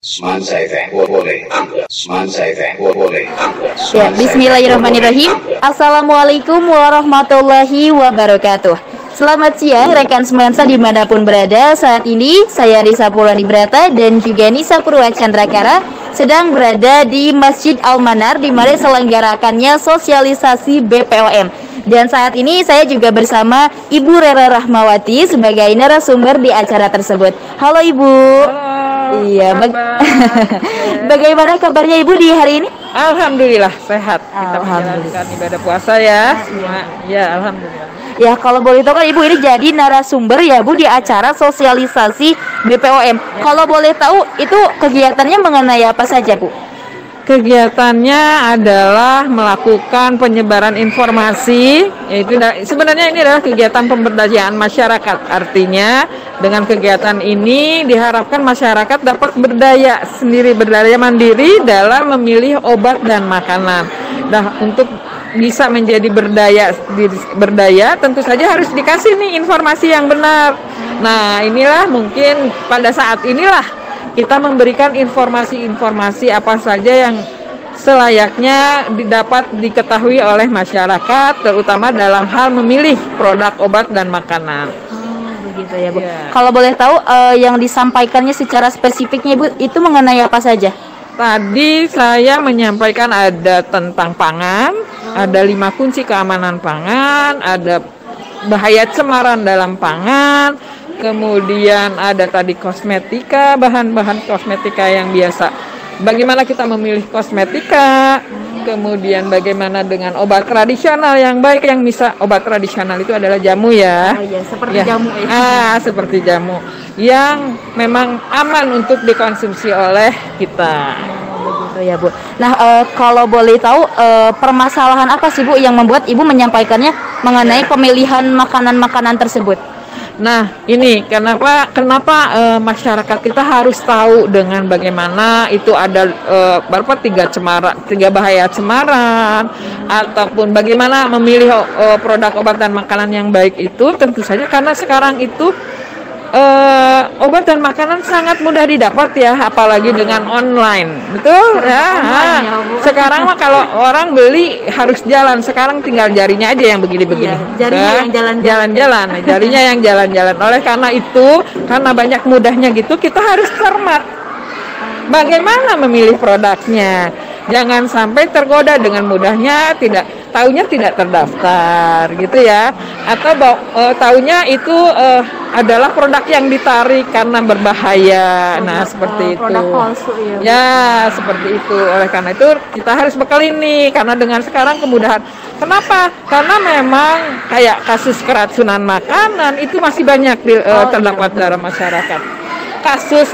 Semansa FM boleh. Semansa FM boleh. Ya, bismillahirrahmanirrahim. Assalamualaikum warahmatullahi wabarakatuh. Selamat siang rekan Semansa dimanapun berada. Saat ini saya Risa Purwani Brata dan juga Nisa Purwacandrakara sedang berada di Masjid Al-Manar di mana selenggarakannya sosialisasi BPOM. Dan saat ini saya juga bersama Ibu Rera Rahmawati sebagai narasumber di acara tersebut. Halo Ibu. Halo. Iya, bagaimana kabarnya Ibu di hari ini? Alhamdulillah sehat. Kita menjalankan ibadah puasa ya. Ya, alhamdulillah. Ya, kalau boleh tahu kan Ibu ini jadi narasumber ya Bu di acara sosialisasi BPOM. Ya. Kalau boleh tahu itu kegiatannya mengenai apa saja Bu? Kegiatannya adalah melakukan penyebaran informasi, yaitu sebenarnya ini adalah kegiatan pemberdayaan masyarakat. Artinya dengan kegiatan ini diharapkan masyarakat dapat berdaya sendiri, berdaya mandiri dalam memilih obat dan makanan. Nah, untuk bisa menjadi berdaya tentu saja harus dikasih nih informasi yang benar. Nah, inilah mungkin pada saat inilah kita memberikan informasi-informasi apa saja yang selayaknya dapat diketahui oleh masyarakat, terutama dalam hal memilih produk obat dan makanan. Begitu ya Bu. Ya. Kalau boleh tahu yang disampaikannya secara spesifiknya Ibu itu mengenai apa saja? Tadi saya menyampaikan ada tentang pangan, ada 5 kunci keamanan pangan, ada bahaya cemaran dalam pangan, kemudian ada tadi kosmetika, bahan-bahan kosmetika yang biasa. Bagaimana kita memilih kosmetika, kemudian bagaimana dengan obat tradisional yang baik, yang bisa obat tradisional itu adalah jamu ya. Oh iya, seperti jamu itu. Seperti jamu yang memang aman untuk dikonsumsi oleh kita. Begitu ya Bu. Nah, kalau boleh tahu permasalahan apa sih Bu yang membuat Ibu menyampaikannya mengenai pemilihan makanan-makanan tersebut? Nah, ini kenapa masyarakat kita harus tahu dengan bagaimana itu ada berapa 3 bahaya cemaran, ataupun bagaimana memilih produk obat dan makanan yang baik itu. Tentu saja karena sekarang itu obat dan makanan sangat mudah didapat ya, apalagi dengan online, betul ya. Sekarang mah kalau orang beli harus jalan, sekarang tinggal jarinya aja yang begini-begini. Jarinya yang jalan-jalan, jarinya yang jalan-jalan. Oleh karena itu, karena banyak mudahnya gitu, kita harus cermat bagaimana memilih produknya. Jangan sampai tergoda dengan mudahnya, tidak terdaftar gitu ya, atau taunya itu adalah produk yang ditarik karena berbahaya. Nah, seperti itu. Produk palsu ya. Ya, seperti itu. Oleh karena itu kita harus bekal ini, karena dengan sekarang kemudahan. Kenapa? Karena memang kayak kasus keracunan makanan itu masih banyak terdapat dalam masyarakat. Kasus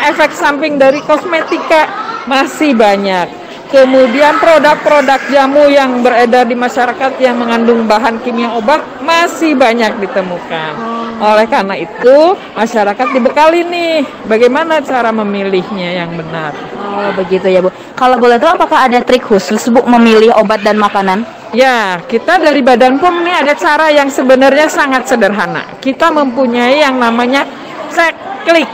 efek samping dari kosmetika masih banyak. Kemudian produk-produk jamu yang beredar di masyarakat yang mengandung bahan kimia obat masih banyak ditemukan. Oleh karena itu masyarakat dibekali nih bagaimana cara memilihnya yang benar. Oh begitu ya Bu. Kalau boleh tahu apakah ada trik khusus Bu memilih obat dan makanan? Ya, kita dari Badan POM ini ada cara yang sebenarnya sangat sederhana. Kita mempunyai yang namanya cek-klik.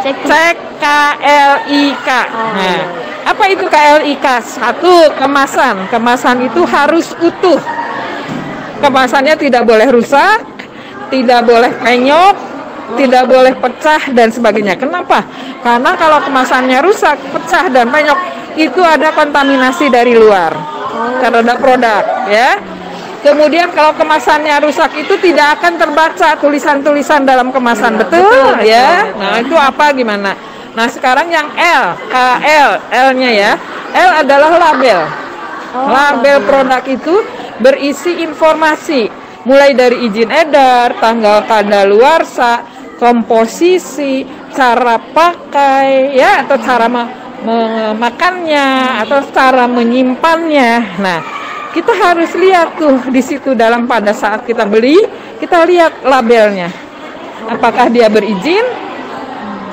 Cek KLIK. Nah, apa itu KLIK? 1, kemasan. Kemasan itu harus utuh. Kemasannya tidak boleh rusak, tidak boleh penyok, tidak boleh pecah dan sebagainya. Kenapa? Karena kalau kemasannya rusak, pecah dan penyok, itu ada kontaminasi dari luar terhadap produk, ya. Kemudian kalau kemasannya rusak itu tidak akan terbaca tulisan-tulisan dalam kemasan, betul ya. Nah, itu apa gimana? Nah, sekarang yang L-nya ya. L adalah label. Label produk itu berisi informasi mulai dari izin edar, tanggal kadaluarsa, komposisi, cara pakai ya, atau cara memakannya atau cara menyimpannya. Nah, kita harus lihat tuh di situ pada saat kita beli, kita lihat labelnya. Apakah dia berizin?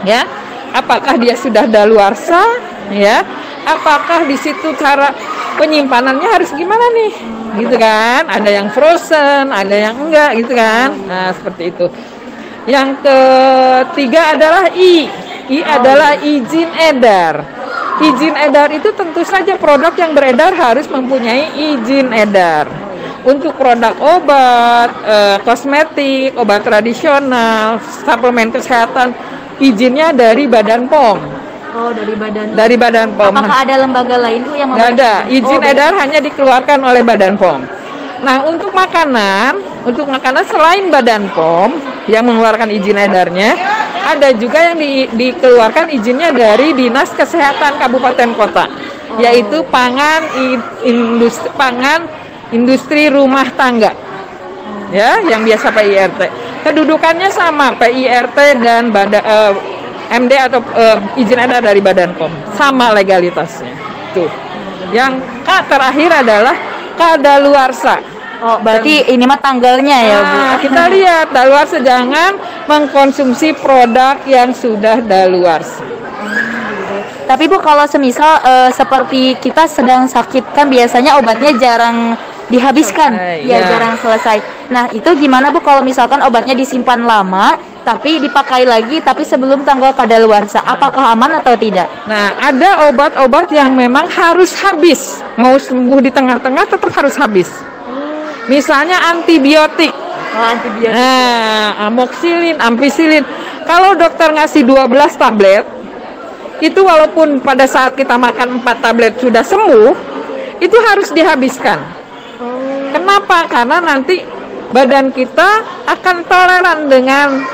Ya. Apakah dia sudah daluarsa? Ya. Apakah di situ cara penyimpanannya harus gimana nih? Gitu kan? Ada yang frozen, ada yang enggak gitu kan? Nah, seperti itu. Yang ketiga adalah I. I adalah izin edar. Izin edar itu tentu saja produk yang beredar harus mempunyai izin edar. Untuk produk obat, kosmetik, obat tradisional, suplemen kesehatan, izinnya dari Badan POM. Oh, dari Badan. Dari Badan POM. Apakah ada lembaga lain Bu yang Nggak ada. Izin edar beda. hanya dikeluarkan oleh Badan POM. Nah, untuk makanan selain Badan POM yang mengeluarkan izin edarnya, ada juga yang dikeluarkan izinnya dari Dinas Kesehatan Kabupaten Kota, yaitu industri rumah tangga, ya, yang biasa PIRT. Kedudukannya sama, PIRT dan MD atau izin edar dari Badan POM, sama legalitasnya. Tuh. Yang terakhir adalah kadaluarsa. Oh, berarti ini mah tanggalnya ya Bu. Kita lihat daluarsa, jangan mengkonsumsi produk yang sudah daluarsa. Tapi Bu, kalau semisal seperti kita sedang sakit kan biasanya obatnya jarang dihabiskan, ya jarang selesai. Nah, itu gimana Bu kalau misalkan obatnya disimpan lama tapi dipakai lagi tapi sebelum tanggal kadaluarsa, apakah aman atau tidak? Nah, ada obat-obat yang memang harus habis. Mau sembuh di tengah-tengah tetap harus habis. Misalnya antibiotik. Antibiotik. Nah, amoxicillin, ampicillin. Kalau dokter ngasih 12 tablet, itu walaupun pada saat kita makan 4 tablet sudah sembuh, itu harus dihabiskan. Kenapa? Karena nanti badan kita akan toleran dengan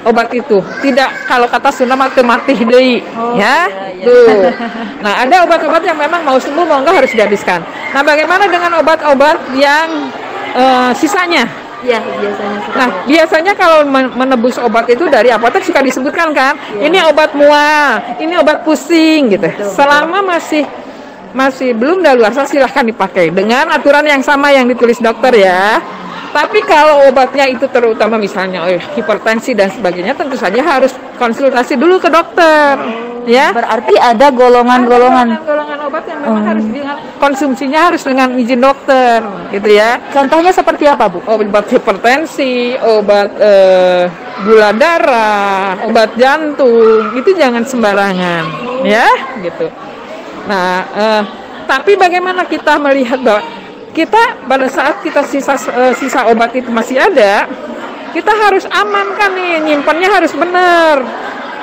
obat itu. Tidak, kalau kata Sunda mati deui, ya. Tuh. Nah, ada obat-obat yang memang mau sembuh mau enggak harus dihabiskan. Nah, bagaimana dengan obat-obat yang sisanya? Ya, biasanya. Nah, biasanya kalau menebus obat itu dari apotek suka disebutkan kan, ini obat mual, ini obat pusing gitu. Selama masih belum daluarsa silahkan dipakai dengan aturan yang sama yang ditulis dokter ya. Tapi kalau obatnya itu terutama misalnya hipertensi dan sebagainya, tentu saja harus konsultasi dulu ke dokter. Ya. Berarti ada golongan-golongan obat yang memang harus konsumsinya harus dengan izin dokter, gitu ya. Contohnya seperti apa, Bu? Obat hipertensi, obat gula darah, obat jantung, itu jangan sembarangan, ya, gitu. Nah, tapi bagaimana kita melihat bahwa kita pada saat kita sisa obat itu masih ada, kita harus amankan nih, nyimpannya harus benar.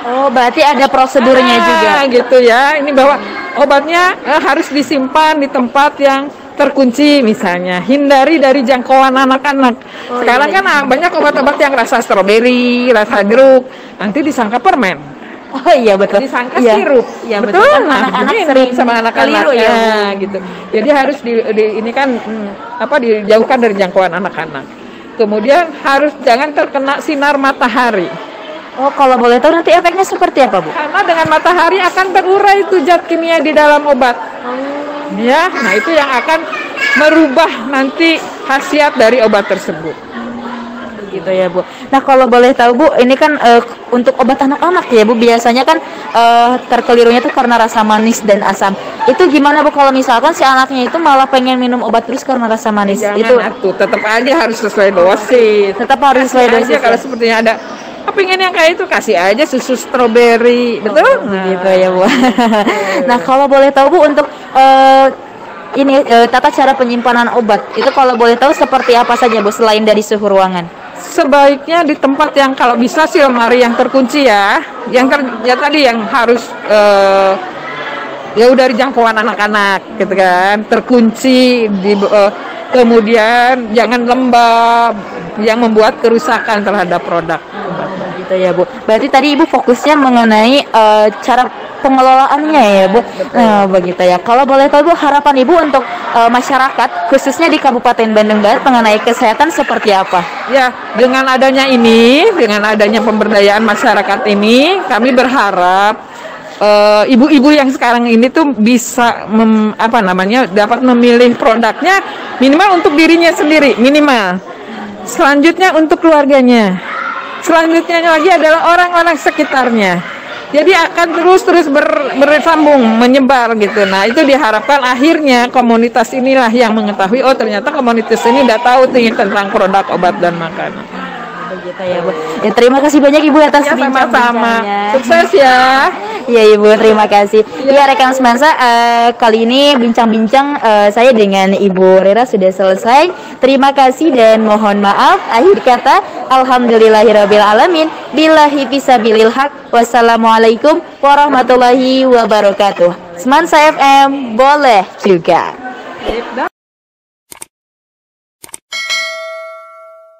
Oh, berarti ada prosedurnya juga. Gitu ya. Ini bahwa obatnya harus disimpan di tempat yang terkunci misalnya. Hindari dari jangkauan anak-anak. Sekarang kan banyak obat-obat yang rasa stroberi, rasa jeruk, nanti disangka permen. Oh iya betul. Disangka sirup. Iya betul. Nah, anak-anak sering sama anak-anak ya, gitu. Jadi harus ini kan dijauhkan dari jangkauan anak-anak. Kemudian harus jangan terkena sinar matahari. Oh, kalau boleh tahu nanti efeknya seperti apa, Bu? Karena dengan matahari akan terurai itu zat kimia di dalam obat. Ya, nah itu yang akan merubah nanti khasiat dari obat tersebut. Gitu ya, Bu. Nah, kalau boleh tahu, Bu, ini kan untuk obat anak-anak ya, Bu, biasanya kan terkelirunya tuh karena rasa manis dan asam. Itu gimana, Bu, kalau misalkan si anaknya itu malah pengen minum obat terus karena rasa manis? Jangan, itu tetap aja harus sesuai dosis. Tetap harus sesuai dosis. Kalau sepertinya ada pengen yang kayak itu, kasih aja susu stroberi, betul? Gitu ya, Bu. Nah, kalau boleh tahu, Bu, untuk tata cara penyimpanan obat itu kalau boleh tahu seperti apa saja, Bu, selain dari suhu ruangan? Sebaiknya di tempat yang kalau bisa sih lemari yang terkunci ya, tadi yang harus jauh dari jangkauan anak-anak, gitu kan, terkunci kemudian jangan lembab yang membuat kerusakan terhadap produk. Gitu ya, Bu. Berarti tadi Ibu fokusnya mengenai cara pengelolaannya ya, Bu. Nah, begitu ya. Kalau boleh tahu, Bu, harapan Ibu untuk masyarakat khususnya di Kabupaten Bandung Barat mengenai kesehatan seperti apa? Ya, dengan adanya pemberdayaan masyarakat ini, kami berharap ibu-ibu yang sekarang ini tuh bisa dapat memilih produknya minimal untuk dirinya sendiri, minimal. Selanjutnya untuk keluarganya. Selanjutnya lagi adalah orang-orang sekitarnya. Jadi akan terus bersambung, menyebar gitu. Nah, itu diharapkan akhirnya komunitas inilah yang mengetahui, oh ternyata komunitas ini udah tahu nih tentang produk obat dan makanan. Begitu ya Bu. Ya, terima kasih banyak Ibu atas Ya, sama-sama. bincang-bincangnya. Sukses ya. Ya Ibu, terima kasih. Ya rekan semansa, kali ini bincang-bincang saya dengan Ibu Rera sudah selesai. Terima kasih dan mohon maaf. Akhir kata, alhamdulillahirabbil alamin. Billahi fisabilil haq. Wassalamualaikum warahmatullahi wabarakatuh. Semansa FM boleh juga.